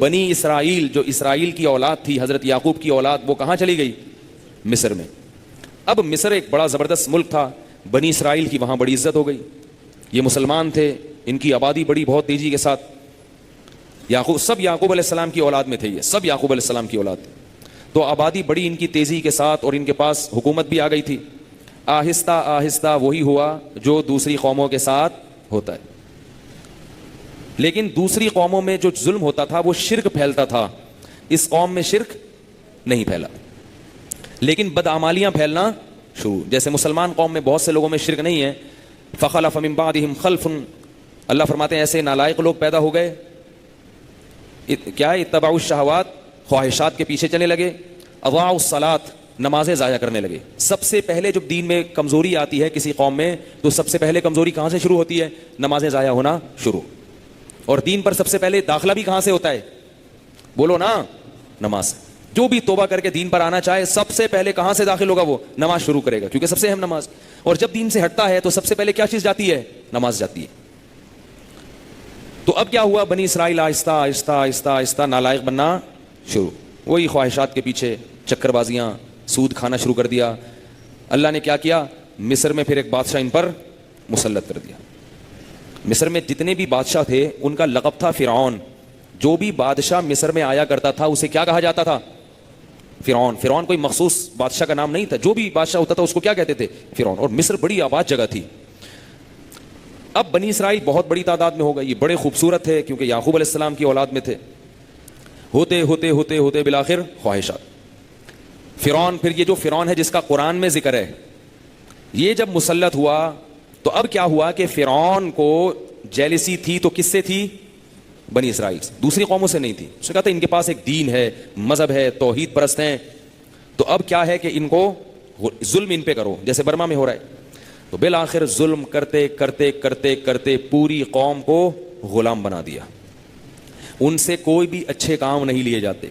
بنی اسرائیل جو اسرائیل کی اولاد تھی، حضرت یعقوب کی اولاد، وہ کہاں چلی گئی؟ مصر میں۔ اب مصر ایک بڑا زبردست ملک تھا، بنی اسرائیل کی وہاں بڑی عزت ہو گئی، یہ مسلمان تھے، ان کی آبادی بڑی بہت تیزی کے ساتھ، سب یعقوب علیہ السلام کی اولاد میں تھے، یہ سب یعقوب علیہ السلام کی اولاد تھی، تو آبادی بڑی ان کی تیزی کے ساتھ، اور ان کے پاس حکومت بھی آ گئی تھی۔ آہستہ آہستہ وہی ہوا جو دوسری قوموں کے ساتھ ہوتا ہے، لیکن دوسری قوموں میں جو ظلم ہوتا تھا وہ شرک پھیلتا تھا، اس قوم میں شرک نہیں پھیلا، لیکن بدعمالیاں پھیلنا شروع۔ جیسے مسلمان قوم میں بہت سے لوگوں میں شرک نہیں ہے، فخلف من بعدہم خلف، اللہ فرماتے ہیں ایسے نالائق لوگ پیدا ہو گئے، کیا اتبعوا الشہوات، خواہشات کے پیچھے چلنے لگے، اضاعوا الصلاۃ، نمازیں ضائع کرنے لگے۔ سب سے پہلے جب دین میں کمزوری آتی ہے کسی قوم میں تو سب سے پہلے کمزوری کہاں سے شروع ہوتی ہے؟ نمازیں ضائع ہونا شروع۔ اور دین پر سب سے پہلے داخلہ بھی کہاں سے ہوتا ہے؟ بولو نا، نماز۔ جو بھی توبہ کر کے دین پر آنا چاہے سب سے پہلے کہاں سے داخل ہوگا؟ وہ نماز شروع کرے گا، کیونکہ سب سے اہم نماز۔ اور جب دین سے ہٹتا ہے تو سب سے پہلے کیا چیز جاتی ہے؟ نماز جاتی ہے۔ تو اب کیا ہوا؟ بنی اسرائیل آہستہ آہستہ آہستہ آہستہ نالائق بننا شروع، وہی خواہشات کے پیچھے چکر بازیاں، سود کھانا شروع کر دیا۔ اللہ نے کیا کیا؟ مصر میں پھر ایک بادشاہ ان پر مسلط کر دیا۔ مصر میں جتنے بھی بادشاہ تھے ان کا لقب تھا فرعون۔ جو بھی بادشاہ مصر میں آیا کرتا تھا اسے کیا کہا جاتا تھا؟ فرعون۔ فرعون کوئی مخصوص بادشاہ کا نام نہیں تھا، جو بھی بادشاہ ہوتا تھا اس کو کیا کہتے تھے؟ فرعون۔ اور مصر بڑی آباد جگہ تھی۔ اب بنی اسرائیل بہت بڑی تعداد میں ہو گئی، یہ بڑے خوبصورت تھے کیونکہ یعقوب علیہ السلام کی اولاد میں تھے، ہوتے ہوتے ہوتے ہوتے بالآخر خواہشات۔ فرعون، پھر یہ جو فرعون ہے جس کا قرآن میں ذکر ہے، یہ جب مسلط ہوا تو اب کیا ہوا کہ فرعون کو جیلسی تھی تو کس سے تھی؟ بنی اسرائیل سے، دوسری قوموں سے نہیں تھی۔ اس نے کہا تھا ان کے پاس ایک دین ہے، مذہب ہے، توحید پرست ہیں، تو اب کیا ہے کہ ان کو ظلم ان پہ کرو، جیسے برما میں ہو رہا ہے۔ تو بالآخر ظلم کرتے کرتے کرتے کرتے پوری قوم کو غلام بنا دیا، ان سے کوئی بھی اچھے کام نہیں لیے جاتے۔